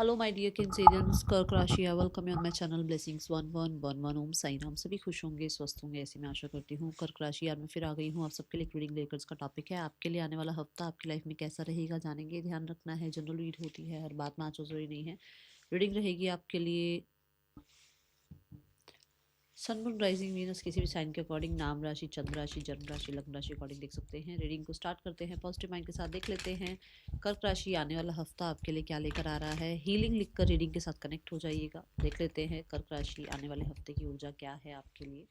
Hello my dear Kings कर्क राशि है, welcome you on my channel blessings 1111 ओम साई राम। सभी खुश होंगे, स्वस्थ होंगे, ऐसी मैं आशा करती हूँ। कर्क राशि यार मैं फिर आ गई हूँ आप सबके लिए एक रीडिंग लेकर। इसका टॉपिक है आपके लिए आने वाला हफ्ता आपकी लाइफ में कैसा रहेगा, जानेंगे। ध्यान रखना है, जनरल रीड होती है, हर बात मैच जरूरी नहीं है। रीडिंग रहेगी आपके लिए सन मून राइजिंग वीनस किसी भी साइन के अकॉर्डिंग, नाम राशि, चंद्र राशि, जन्म राशि, लग्न राशि अकॉर्डिंग देख सकते हैं। रीडिंग को स्टार्ट करते हैं पॉजिटिव माइंड के साथ। देख लेते हैं कर्क राशि आने वाला हफ्ता आपके लिए क्या लेकर आ रहा है। हीलिंग लिखकर रीडिंग के साथ कनेक्ट हो जाइएगा। देख लेते हैं कर्क राशि आने वाले हफ्ते की ऊर्जा क्या है आपके लिए।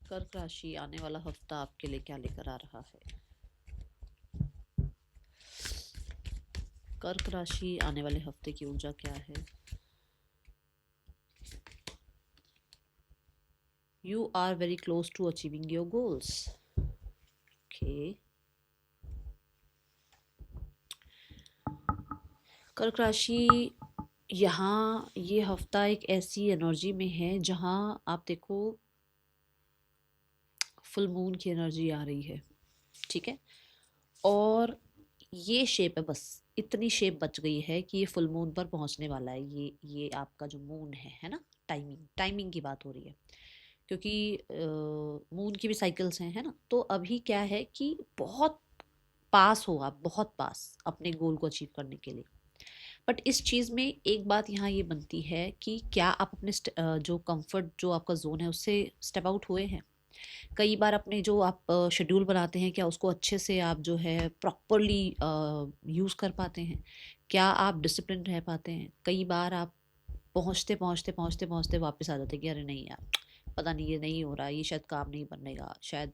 कर्क राशि आने वाला हफ्ता आपके लिए क्या लेकर आ रहा है। कर्क राशि आने वाले हफ्ते की ऊर्जा क्या है। You are very close to achieving your goals. Okay. कर्क राशि यहाँ ये हफ्ता एक ऐसी एनर्जी में है जहाँ आप देखो फुल मून की एनर्जी आ रही है, ठीक है। और ये शेप है, बस इतनी शेप बच गई है कि ये फुल मून पर पहुंचने वाला है। ये आपका जो मून है ना, टाइमिंग टाइमिंग की बात हो रही है, क्योंकि मून की भी साइकिल्स हैं, है ना। तो अभी क्या है कि बहुत पास हो आप, बहुत पास अपने गोल को अचीव करने के लिए। बट इस चीज़ में एक बात यहाँ ये बनती है कि क्या आप अपने जो कंफर्ट जो आपका जोन है उससे स्टेप आउट हुए हैं। कई बार अपने जो आप शेड्यूल बनाते हैं, क्या उसको अच्छे से आप जो है प्रॉपरली यूज़ कर पाते हैं। क्या आप डिसिप्लिन रह पाते हैं। कई बार आप पहुँचते पहुँचते पहुँचते पहुँचते वापस आ जाते हैं कि अरे नहीं यार, पता नहीं ये नहीं हो रहा, ये शायद काम नहीं बनेगा, शायद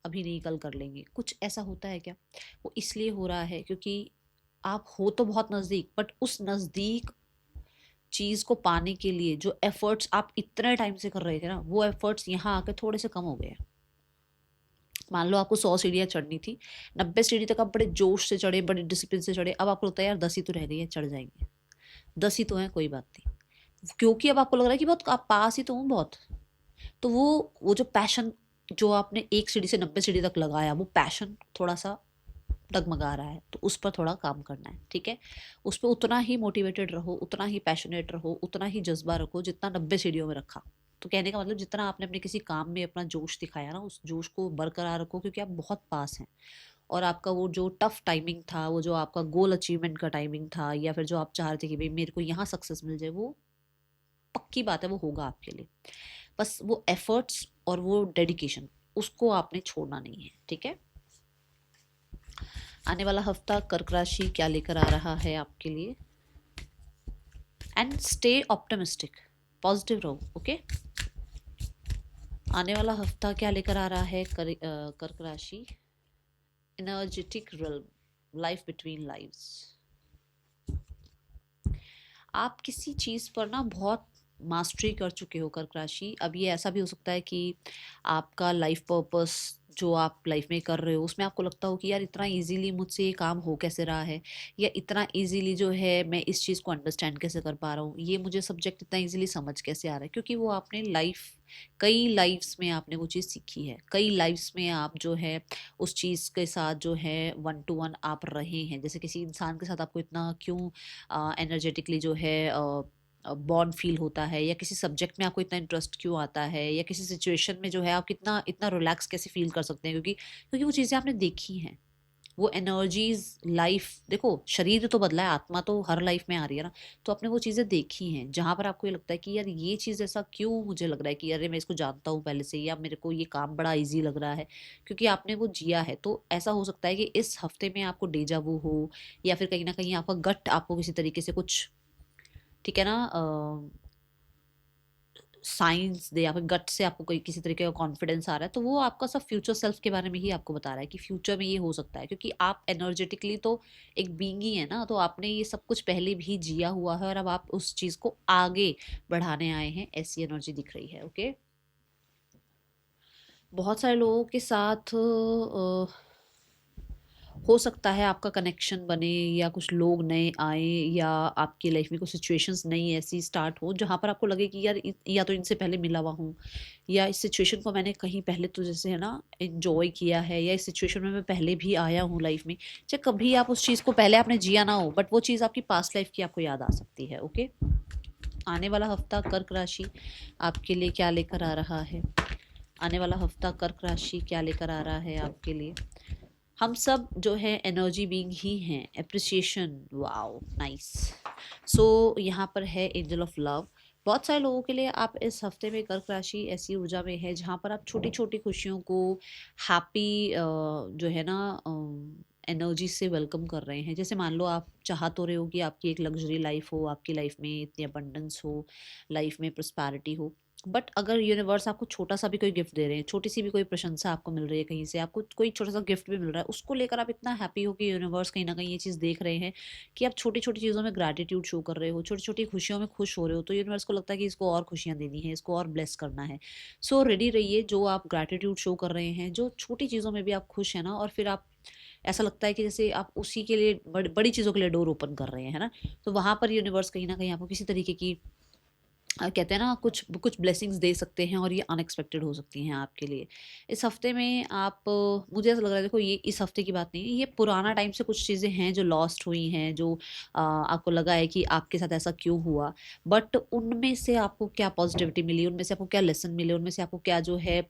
अभी नहीं कल कर लेंगे। कुछ ऐसा होता है क्या। वो इसलिए हो रहा है क्योंकि आप हो तो बहुत नज़दीक, बट उस नज़दीक चीज़ को पाने के लिए जो एफर्ट्स आप इतने टाइम से कर रहे थे ना, वो एफर्ट्स यहाँ आकर थोड़े से कम हो गए हैं। मान लो आपको 100 सीढ़ियाँ चढ़नी थी, 90 सीढ़ी तक आप बड़े जोश से चढ़े, बड़े डिसिप्लिन से चढ़े। अब आपको लगता है यार 10 ही तो रह गई है, चढ़ जाएंगे। 10 ही तो है, कोई बात नहीं। क्योंकि अब आपको लग रहा है कि बहुत आप पास ही तो हूँ बहुत। तो वो जो पैशन जो आपने 1 सीढ़ी से 90 सीढ़ी तक लगाया, वो पैशन थोड़ा सा डगमगा रहा है, तो उस पर थोड़ा काम करना है, ठीक है। उस पर उतना ही मोटिवेटेड रहो, उतना ही पैशनेट रहो, उतना ही जज्बा रखो जितना 90 सीढ़ियों में रखा। तो कहने का मतलब जितना आपने अपने किसी काम में अपना जोश दिखाया ना, उस जोश को बरकरार रखो, क्योंकि आप बहुत पास हैं। और आपका वो जो टफ टाइमिंग था, वो जो आपका गोल अचीवमेंट का टाइमिंग था, या फिर जो आप चाह रहे थे कि भाई मेरे को यहाँ सक्सेस मिल जाए, वो पक्की बात है, वो होगा आपके लिए। बस वो एफर्ट्स और वो डेडिकेशन, उसको आपने छोड़ना नहीं है, ठीक है। आने वाला हफ्ता कर्क राशि क्या लेकर आ रहा है आपके लिए। एंड स्टे ऑप्टिमिस्टिक, पॉजिटिव रहो, ओके। आने वाला हफ्ता क्या लेकर आ रहा है कर्क राशि। Energetic realm, life between lives. आप किसी चीज़ पर ना बहुत मास्टरी कर चुके हो कर्क राशि। अब ये ऐसा भी हो सकता है कि आपका लाइफ पर्पस जो आप लाइफ में कर रहे हो, उसमें आपको लगता हो कि यार इतना इजीली मुझसे ये काम हो कैसे रहा है, या इतना इजीली जो है मैं इस चीज़ को अंडरस्टैंड कैसे कर पा रहा हूँ, ये मुझे सब्जेक्ट इतना इजीली समझ कैसे आ रहा है। क्योंकि वो आपने लाइफ, कई लाइफ्स में आपने वो चीज़ सीखी है, कई लाइफ्स में आप जो है उस चीज़ के साथ जो है वन टू वन आप रहे हैं। जैसे किसी इंसान के साथ आपको इतना क्यों एनर्जेटिकली जो है बॉन्ड फील होता है, या किसी सब्जेक्ट में आपको इतना इंटरेस्ट क्यों आता है, या किसी सिचुएशन में जो है आप कितना इतना रिलैक्स कैसे फील कर सकते हैं, क्योंकि क्योंकि वो चीज़ें आपने देखी हैं। वो एनर्जीज लाइफ, देखो शरीर तो बदला है, आत्मा तो हर लाइफ में आ रही है ना। तो आपने वो चीज़ें देखी हैं जहाँ पर आपको ये लगता है कि यार ये चीज़ ऐसा क्यों मुझे लग रहा है कि अरे मैं इसको जानता हूँ पहले से, या मेरे को ये काम बड़ा इजी लग रहा है, क्योंकि आपने वो जिया है। तो ऐसा हो सकता है कि इस हफ्ते में आपको डेजा वो हो, या फिर कहीं ना कहीं आपका गट आपको किसी तरीके से कुछ, ठीक है ना, साइंस दे, या फिर गट से आपको कोई किसी तरीके का कॉन्फिडेंस आ रहा है, तो वो आपका सब फ्यूचर सेल्फ के बारे में ही आपको बता रहा है कि फ्यूचर में ये हो सकता है। क्योंकि आप एनर्जेटिकली तो एक बीइंग ही है ना, तो आपने ये सब कुछ पहले भी जिया हुआ है, और अब आप उस चीज़ को आगे बढ़ाने आए हैं, ऐसी एनर्जी दिख रही है, ओके। बहुत सारे लोगों के साथ हो सकता है आपका कनेक्शन बने या कुछ लोग नए आए या आपकी लाइफ में कुछ सिचुएशंस नई ऐसी स्टार्ट हो जहाँ पर आपको लगे कि यार या तो इनसे पहले मिला हुआ हूँ या इस सिचुएशन को मैंने कहीं पहले तो जैसे है ना एंजॉय किया है या इस सिचुएशन में मैं पहले भी आया हूँ लाइफ में, चाहे कभी आप उस चीज़ को पहले आपने जिया ना हो बट वो चीज़ आपकी पास्ट लाइफ की आपको याद आ सकती है। ओके, आने वाला हफ्ता कर्क राशि आपके लिए क्या लेकर आ रहा है? आने वाला हफ्ता कर्क राशि क्या लेकर आ रहा है आपके लिए? हम सब जो है एनर्जी बीइंग ही हैं, एप्रिसिएशन, वाओ नाइस। सो यहाँ पर है एंजल ऑफ लव। बहुत सारे लोगों के लिए आप इस हफ्ते में कर्क राशि ऐसी ऊर्जा में है जहाँ पर आप छोटी छोटी खुशियों को हैप्पी जो है ना एनर्जी से वेलकम कर रहे हैं। जैसे मान लो आप चाह तो रहे हो कि आपकी एक लग्जरी लाइफ हो, आपकी लाइफ में इतनी अबंडेंस हो, लाइफ में प्रॉस्पेरिटी हो, बट अगर यूनिवर्स आपको छोटा सा भी कोई गिफ्ट दे रहे हैं, छोटी सी भी कोई प्रशंसा आपको मिल रही है, कहीं से आपको कोई छोटा सा गिफ्ट भी मिल रहा है, उसको लेकर आप इतना हैप्पी हो कि यूनिवर्स कहीं ना कहीं ये चीज़ देख रहे हैं कि आप छोटी छोटी चीज़ों में ग्रैटिट्यूड शो कर रहे हो, छोटी छोटी खुशियों में खुश हो रहे हो, तो यूनिवर्स को लगता है कि इसको और खुशियाँ देनी है, इसको और ब्लेस करना है। सो रेडी रहिए, जो आप ग्रैटिट्यूड शो कर रहे हैं, जो छोटी चीज़ों में भी आप खुश हैं ना, और फिर आप ऐसा लगता है कि जैसे आप उसी के लिए बड़ी चीज़ों के लिए डोर ओपन कर रहे हैं, है ना, तो वहाँ पर यूनिवर्स कहीं ना कहीं आपको किसी तरीके की कहते हैं ना कुछ कुछ ब्लेसिंग्स दे सकते हैं और ये अनएक्सपेक्टेड हो सकती हैं आपके लिए। इस हफ्ते में आप मुझे ऐसा लग रहा है, देखो ये इस हफ्ते की बात नहीं है, ये पुराना टाइम से कुछ चीज़ें हैं जो लॉस्ट हुई हैं, जो आपको लगा है कि आपके साथ ऐसा क्यों हुआ, बट उनमें से आपको क्या पॉजिटिविटी मिली, उनमें से आपको क्या लेसन मिले, उनमें से आपको क्या जो है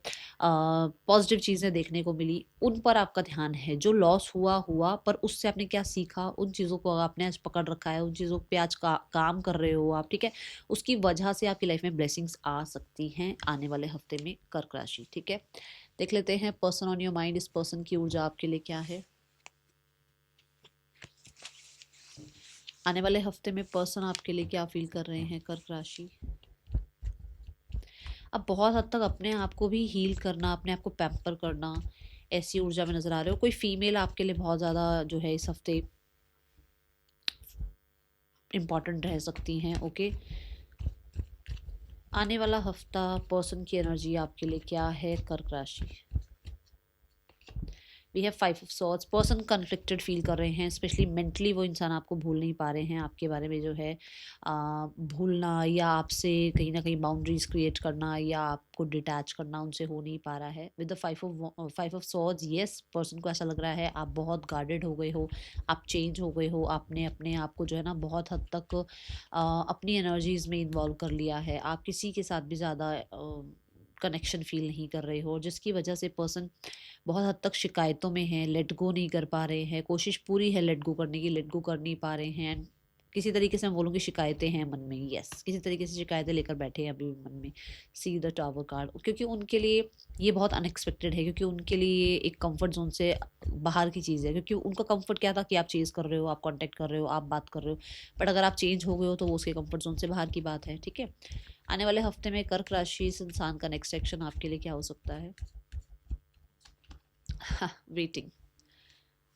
पॉजिटिव चीज़ें देखने को मिली, उन पर आपका ध्यान है। जो लॉस हुआ हुआ, पर उससे आपने क्या सीखा, उन चीज़ों को आपने आज पकड़ रखा है, उन चीज़ों पे आज काम कर रहे हो आप, ठीक है, उसकी वजह से आपकी लाइफ में ब्लेसिंग्स आ सकती हैं आने वाले हफ्ते में कर्क राशि। ठीक है, देख लेते हैं पर्सन ऑन योर माइंड, इस पर्सन की ऊर्जा आपके लिए क्या है आने वाले हफ्ते में। पर्सन आपके लिए क्या फील कर रहे हैं कर्क राशि? अब बहुत हद तक अपने आप को भी हील करना, अपने आप को पैम्पर करना, ऐसी ऊर्जा में नजर आ रहे हो। कोई फीमेल आपके लिए बहुत ज़्यादा जो है इस हफ्ते इम्पॉर्टेंट रह सकती हैं। ओके, आने वाला हफ्ता पर्सन की एनर्जी आपके लिए क्या है कर्क राशि? We have 5 of swords. Person conflicted feel कर रहे हैं, स्पेशली मेंटली वो इंसान आपको भूल नहीं पा रहे हैं, आपके बारे में जो है भूलना या आपसे कहीं ना कहीं बाउंड्रीज क्रिएट करना या आपको डिटैच करना उनसे हो नहीं पा रहा है। With the 5 of swords, yes, person को ऐसा लग रहा है आप बहुत गार्डेड हो गए हो, आप चेंज हो गए हो, आपने अपने आप को जो है ना बहुत हद तक अपनी एनर्जीज में इन्वॉल्व कर लिया है, आप किसी के साथ भी ज़्यादा कनेक्शन फील नहीं कर रहे हो, जिसकी वजह से पर्सन बहुत हद तक शिकायतों में है, लेट गो नहीं कर पा रहे हैं, कोशिश पूरी है लेट गो करने की, लेट गो कर नहीं पा रहे हैं। किसी तरीके से मैं बोलूँगी शिकायतें हैं मन में, यस, किसी तरीके से शिकायतें लेकर बैठे हैं अभी भी मन में। सी द टावर कार्ड, क्योंकि उनके लिए ये बहुत अनएक्सपेक्टेड है, क्योंकि उनके लिए एक कंफर्ट जोन से बाहर की चीज़ है, क्योंकि उनका कंफर्ट क्या था कि आप चेज़ कर रहे हो, आप कांटेक्ट कर रहे हो, आप बात कर रहे हो, बट अगर आप चेंज हो गए हो तो वो उसके कंफर्ट जोन से बाहर की बात है। ठीक है, आने वाले हफ्ते में कर्क राशि इस इंसान का नेक्स्ट एक्शन आपके लिए क्या हो सकता है? वेटिंग,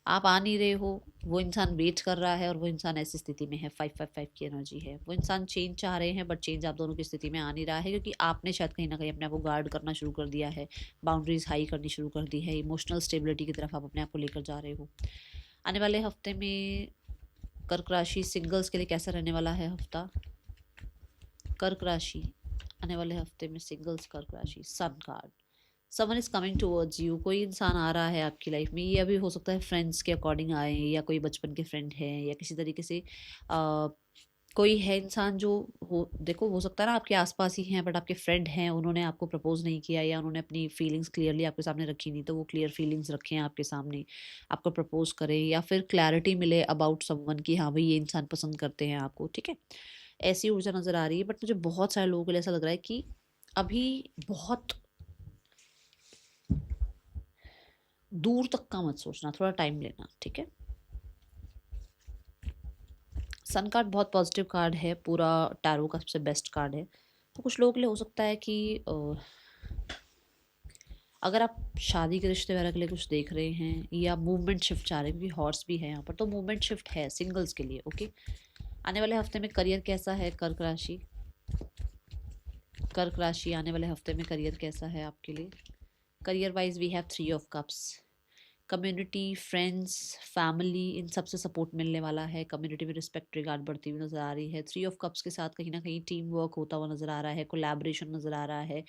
आप आ नहीं रहे हो, वो इंसान वेट कर रहा है और वो इंसान ऐसी स्थिति में है। 555 की एनर्जी है, वो इंसान चेंज चाह रहे हैं बट चेंज आप दोनों की स्थिति में आ नहीं रहा है, क्योंकि आपने शायद कहीं ना कहीं अपने आप को गार्ड करना शुरू कर दिया है, बाउंड्रीज हाई करनी शुरू कर दी है, इमोशनल स्टेबिलिटी की तरफ आप अपने आप को लेकर जा रहे हो। आने वाले हफ्ते में कर्क राशि सिंगल्स के लिए कैसा रहने वाला है हफ्ता? कर्क राशि आने वाले हफ्ते में सिंगल्स, कर्क राशि, sun card, someone is coming towards you, कोई इंसान आ रहा है आपकी लाइफ में, ये अभी हो सकता है फ्रेंड्स के अकॉर्डिंग आए या कोई बचपन के फ्रेंड हैं या किसी तरीके से कोई है इंसान जो हो, देखो हो सकता है ना आपके आसपास ही हैं बट आपके फ्रेंड हैं, उन्होंने आपको प्रपोज नहीं किया या उन्होंने अपनी फीलिंग्स क्लियरली आपके सामने रखी नहीं, तो वो क्लियर फीलिंग्स रखें आपके सामने, आपको प्रपोज करें या फिर क्लैरिटी मिले अबाउट समवन कि हाँ भाई ये इंसान पसंद करते हैं आपको। ठीक है, ऐसी ऊर्जा नज़र आ रही है, बट मुझे बहुत सारे लोगों के लिए ऐसा लग रहा है कि अभी बहुत दूर तक का मत सोचना, थोड़ा टाइम लेना। ठीक है, सन कार्ड बहुत पॉजिटिव कार्ड है, पूरा टैरो का सबसे बेस्ट कार्ड है, तो कुछ लोगों के लिए हो सकता है कि अगर आप शादी के रिश्ते वगैरह के लिए कुछ देख रहे हैं या मूवमेंट शिफ्ट चाह रहे हैं, क्योंकि हॉर्स भी है यहाँ पर, तो मूवमेंट शिफ्ट है सिंगल्स के लिए। ओके, आने वाले हफ्ते में करियर कैसा है कर्क राशि? कर्क राशि आने वाले हफ्ते में करियर कैसा है आपके लिए? Career wise we have 3 of cups, community, friends, family, इन सब से सपोर्ट मिलने वाला है। कम्युनिटी में रिस्पेक्ट रिगार्ड बढ़ती हुई नज़र आ रही है। थ्री ऑफ कप्स के साथ कहीं ना कहीं टीम वर्क होता हुआ नज़र आ रहा है, कोलैबोरेशन नज़र आ रहा है।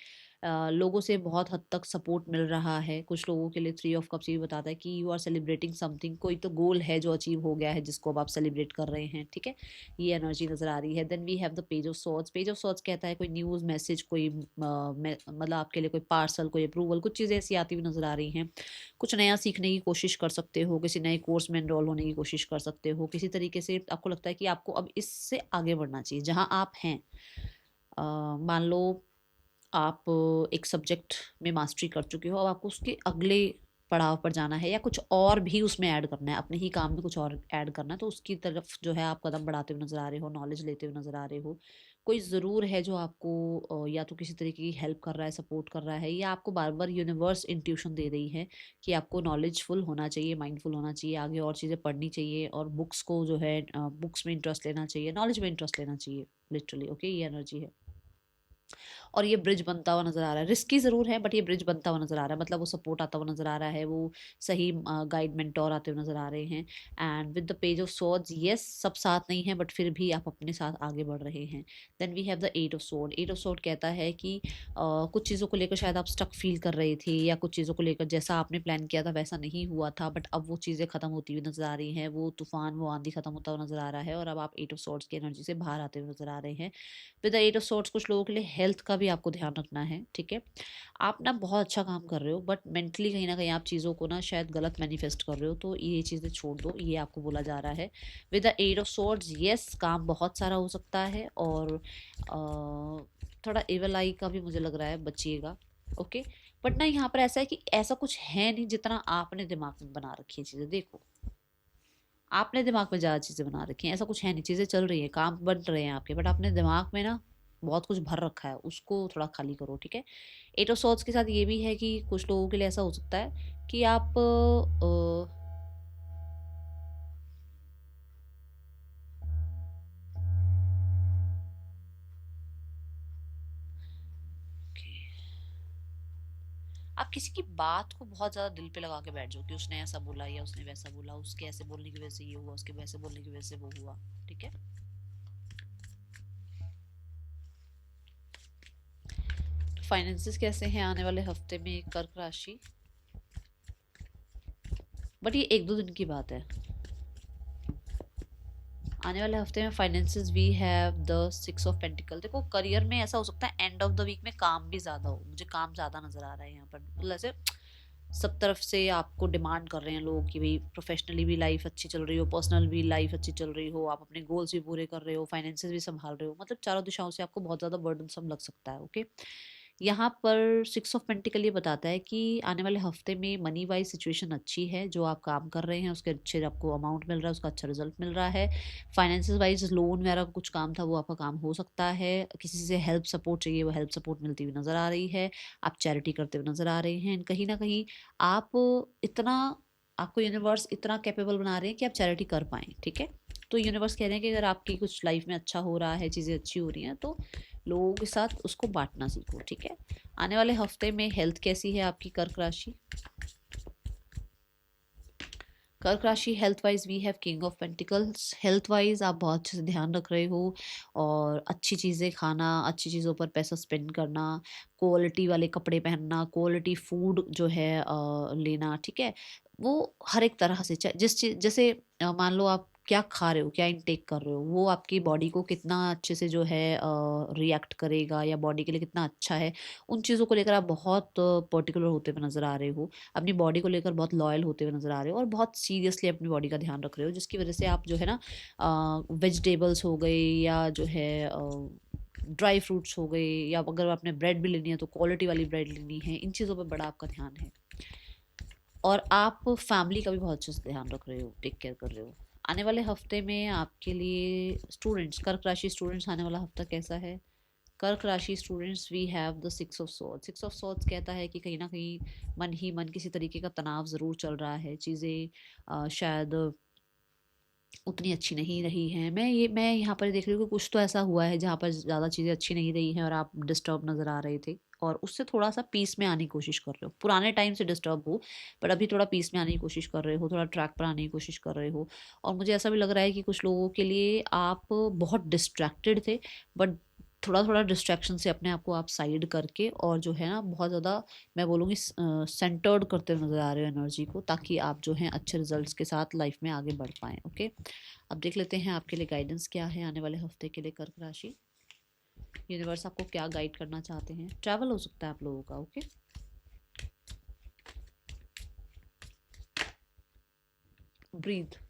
लोगों से बहुत हद तक सपोर्ट मिल रहा है। कुछ लोगों के लिए थ्री ऑफ कप्स ये बताता है कि यू आर सेलिब्रेटिंग समथिंग, कोई तो गोल है जो अचीव हो गया है जिसको अब आप सेलिब्रेट कर रहे हैं, ठीक है। ये एनर्जी नज़र आ रही है। Then we have the page of swords. Page of swords कहता है कोई न्यूज़, मैसेज, कोई मतलब आपके लिए कोई पार्सल, कोई अप्रूवल, कुछ चीज़ें ऐसी आती हुई नज़र आ रही हैं। कुछ नया सीखने की कोशिश कर सकते हो, किसी नए कोर्स में एनरोल होने की कोशिश कर सकते हो। किसी तरीके से आपको लगता है कि आपको अब इससे आगे बढ़ना चाहिए जहाँ आप हैं। मान लो आप एक सब्जेक्ट में मास्टरी कर चुके हो, अब आपको उसके अगले पड़ाव पर जाना है या कुछ और भी उसमें ऐड करना है, अपने ही काम में कुछ और ऐड करना है, तो उसकी तरफ जो है आप कदम बढ़ाते हुए नज़र आ रहे हो, नॉलेज लेते हुए नज़र आ रहे हो। कोई ज़रूर है जो आपको या तो किसी तरीके की हेल्प कर रहा है, सपोर्ट कर रहा है, या आपको बार बार यूनिवर्स इंट्यूशन दे रही है कि आपको नॉलेजफुल होना चाहिए, माइंडफुल होना चाहिए, आगे और चीज़ें पढ़नी चाहिए और बुक्स को जो है बुक्स में इंटरेस्ट लेना चाहिए, नॉलेज में इंटरेस्ट लेना चाहिए, लिटरली। ओके, ये एनर्जी है। और ये ब्रिज बनता हुआ नजर आ रहा है। रिस्की जरूर है बट ये ब्रिज बनता हुआ नजर आ रहा है, मतलब वो सपोर्ट आता हुआ नजर आ रहा है, वो सही गाइड मेंटोर आते हुए नजर आ रहे हैं। And with the page of swords, yes सब साथ नहीं है बट फिर भी आप अपने साथ आगे बढ़ रहे हैं। Then we have the eight of sword. Eight of sword कहता है कि कुछ चीज़ों को लेकर शायद आप स्टक फील कर रहे थे, या कुछ चीज़ों को लेकर जैसा आपने प्लान किया था वैसा नहीं हुआ था, बट अब वो चीज़ें खत्म होती हुई नजर आ रही हैं, वो तूफान, वो आंधी खत्म होता हुआ नजर आ रहा है और अब आप एट ऑफ सॉर्ड्स की एनर्जी से बाहर आते हुए नजर आ रहे हैं। With the eight of swords कुछ लोगों के लिए हेल्थ का भी आपको ध्यान रखना है, ठीक है। आप ना बहुत अच्छा काम कर रहे हो बट मेंटली कहीं ना कहीं आप चीज़ों को ना शायद गलत मैनिफेस्ट कर रहे हो, तो ये चीज़ें छोड़ दो, ये आपको बोला जा रहा है। With the eight of swords, yes काम बहुत सारा हो सकता है और थोड़ा एवल आई का भी मुझे लग रहा है, बचिएगा। ओके, बट ना यहाँ पर ऐसा है कि ऐसा कुछ है नहीं जितना आपने दिमाग में बना रखी है चीज़ें। देखो, आपने दिमाग में ज़्यादा चीज़ें बना रखी हैं, ऐसा कुछ है नहीं, चीज़ें चल रही हैं, काम बन रहे हैं आपके, बट आपने दिमाग में ना बहुत कुछ भर रखा है, उसको थोड़ा खाली करो, ठीक है। एट ऑफ सॉर्ड्स के साथ ये भी है कि कुछ लोगों के लिए ऐसा हो सकता है कि आप आप किसी की बात को बहुत ज़्यादा दिल पे लगा के बैठ जाओ कि उसने ऐसा बोला या उसने वैसा बोला, उसके ऐसे बोलने की वजह से ये हुआ, उसके वैसे बोलने की वजह से वो हुआ, ठीक है। फाइनेंसेस कैसे हैं आने वाले हफ्ते में कर्क राशि, बट ये एक दो दिन की बात है। आने वाले हफ्ते में finances we have the six of pentacle. देखो, करियर में ऐसा हो सकता है एंड ऑफ द वीक में काम भी ज़्यादा हो, मुझे काम ज़्यादा नज़र आ रहा है यहाँ पर, मतलब ऐसे सब तरफ से आपको डिमांड कर रहे हैं लोग कि भाई प्रोफेशनली भी लाइफ अच्छी चल रही हो, पर्सनल भी लाइफ अच्छी चल रही हो, आप अपने गोल्स भी पूरे कर रहे हो, फाइनेंसेस भी संभाल रहे हो, मतलब चारों दिशाओं से आपको बहुत ज़्यादा बर्डनसम लग सकता है। ओके, यहाँ पर सिक्स ऑफ पेंटिकल ये बताता है कि आने वाले हफ्ते में मनी वाइज सिचुएशन अच्छी है, जो आप काम कर रहे हैं उसके अच्छे आपको अमाउंट मिल रहा है, उसका अच्छा रिजल्ट मिल रहा है। फाइनेंशियल वाइज लोन वगैरह का कुछ काम था वो आपका काम हो सकता है, किसी से हेल्प सपोर्ट चाहिए वो हेल्प सपोर्ट मिलती हुई नज़र आ रही है, आप चैरिटी करते हुए नज़र आ रहे हैं, कहीं ना कहीं आप इतना, आपको यूनिवर्स इतना कैपेबल बना रहे हैं कि आप चैरिटी कर पाएँ, ठीक है। तो यूनिवर्स कह रहे हैं कि अगर आपकी कुछ लाइफ में अच्छा हो रहा है, चीज़ें अच्छी हो रही हैं, तो लोगों के साथ उसको बांटना सीखो, ठीक है। आने वाले हफ्ते में हेल्थ कैसी है आपकी कर्क राशि। कर्क राशि health wise we have king of pentacles. Health wise आप बहुत अच्छे से ध्यान रख रहे हो और अच्छी चीज़ें खाना, अच्छी चीज़ों पर पैसा स्पेंड करना, क्वालिटी वाले कपड़े पहनना, क्वालिटी फूड जो है लेना, ठीक है। वो हर एक तरह से जिस चीज जैसे मान लो आप क्या खा रहे हो, क्या इनटेक कर रहे हो, वो आपकी बॉडी को कितना अच्छे से जो है रिएक्ट करेगा या बॉडी के लिए कितना अच्छा है, उन चीज़ों को लेकर आप बहुत पर्टिकुलर होते हुए नज़र आ रहे हो, अपनी बॉडी को लेकर बहुत लॉयल होते हुए नज़र आ रहे हो और बहुत सीरियसली अपनी बॉडी का ध्यान रख रहे हो, जिसकी वजह से आप जो है ना वेजिटेबल्स हो गए या जो है ड्राई फ्रूट्स हो गए, या अगर आपने ब्रेड भी लेनी है तो क्वालिटी वाली ब्रेड लेनी है, इन चीज़ों पर बड़ा आपका ध्यान है। और आप फैमिली का भी बहुत अच्छे से ध्यान रख रहे हो, टेक केयर कर रहे हो। आने वाले हफ्ते में आपके लिए स्टूडेंट्स, कर्क राशि स्टूडेंट्स, आने वाला हफ्ता कैसा है। कर्क राशि students we have the six of swords. Six of swords कहता है कि कहीं ना कहीं मन ही मन किसी तरीके का तनाव ज़रूर चल रहा है, चीज़ें शायद उतनी अच्छी नहीं रही हैं। मैं यहाँ पर देख रही हूँ कि कुछ तो ऐसा हुआ है जहाँ पर ज़्यादा चीज़ें अच्छी नहीं रही हैं और आप डिस्टर्ब नज़र आ रहे थे, और उससे थोड़ा सा पीस में आने की कोशिश कर रहे हो, पुराने टाइम से डिस्टर्ब हो बट अभी थोड़ा पीस में आने की कोशिश कर रहे हो, थोड़ा ट्रैक पर आने की कोशिश कर रहे हो। और मुझे ऐसा भी लग रहा है कि कुछ लोगों के लिए आप बहुत डिस्ट्रैक्टेड थे, बट थोड़ा थोड़ा डिस्ट्रैक्शन से अपने आप को आप साइड करके और जो है ना बहुत ज़्यादा मैं बोलूँगी सेंटर्ड करते हुए नजर आ रहे हो एनर्जी को, ताकि आप जो है अच्छे रिजल्ट्स के साथ लाइफ में आगे बढ़ पाएँ। ओके, अब देख लेते हैं आपके लिए गाइडेंस क्या है आने वाले हफ्ते के लिए कर्क राशि। यूनिवर्स आपको क्या गाइड करना चाहते हैं। ट्रैवल हो सकता है आप लोगों का। Okay, breathe.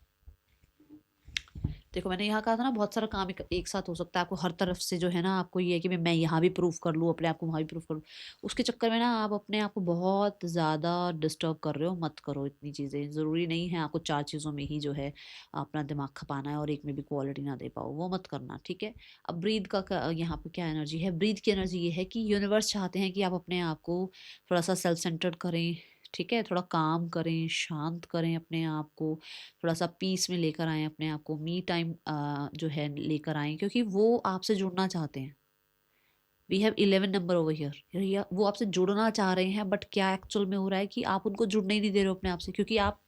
देखो मैंने यहाँ कहा था ना बहुत सारा काम एक साथ हो सकता है आपको, हर तरफ से जो है ना आपको ये है कि मैं यहाँ भी प्रूफ कर लूँ अपने आप को, वहाँ भी प्रूफ कर लूँ। उसके चक्कर में ना आप अपने आप को बहुत ज़्यादा डिस्टर्ब कर रहे हो। मत करो इतनी चीज़ें, ज़रूरी नहीं है आपको चार चीज़ों में ही जो है अपना दिमाग खपाना है और एक में भी क्वालिटी ना दे पाओ, वो मत करना। ठीक है, अब ब्रीथ का यहाँ पे क्या एनर्जी है। ब्रीथ की एनर्जी ये है कि यूनिवर्स चाहते हैं कि आप अपने आप को थोड़ा सा सेल्फ सेंटर्ड करें। ठीक है, थोड़ा काम करें, शांत करें अपने आप को, थोड़ा सा पीस में लेकर आए अपने आप को, मी टाइम जो है लेकर आए, क्योंकि वो आपसे जुड़ना चाहते हैं। We have 11 number over here, वो आपसे जुड़ना चाह रहे हैं बट क्या एक्चुअल में हो रहा है कि आप उनको जुड़ने ही नहीं दे रहे हो अपने आप से, क्योंकि आप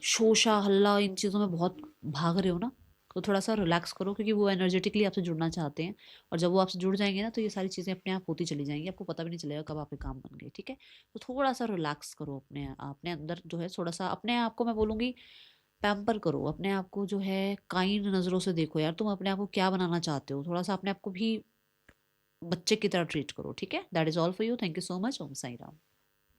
शोशा हल्ला इन चीज़ों में बहुत भाग रहे हो ना। तो थोड़ा सा रिलैक्स करो, क्योंकि वो एनर्जेटिकली आपसे जुड़ना चाहते हैं। और जब वो आपसे जुड़ जाएंगे ना तो ये सारी चीज़ें अपने आप होती चली जाएंगी, आपको पता भी नहीं चलेगा कब आपके काम बन गए। ठीक है, तो थोड़ा सा रिलैक्स करो अपने अपने अंदर जो है, थोड़ा सा अपने आप को मैं बोलूँगी पैम्पर करो अपने आप को, जो है काइंड नज़रों से देखो यार, तुम अपने आप को क्या बनाना चाहते हो, थोड़ा सा अपने आप को भी बच्चे की तरह ट्रीट करो। ठीक है, that is all for you. Thank you so much. Om Sai Ram.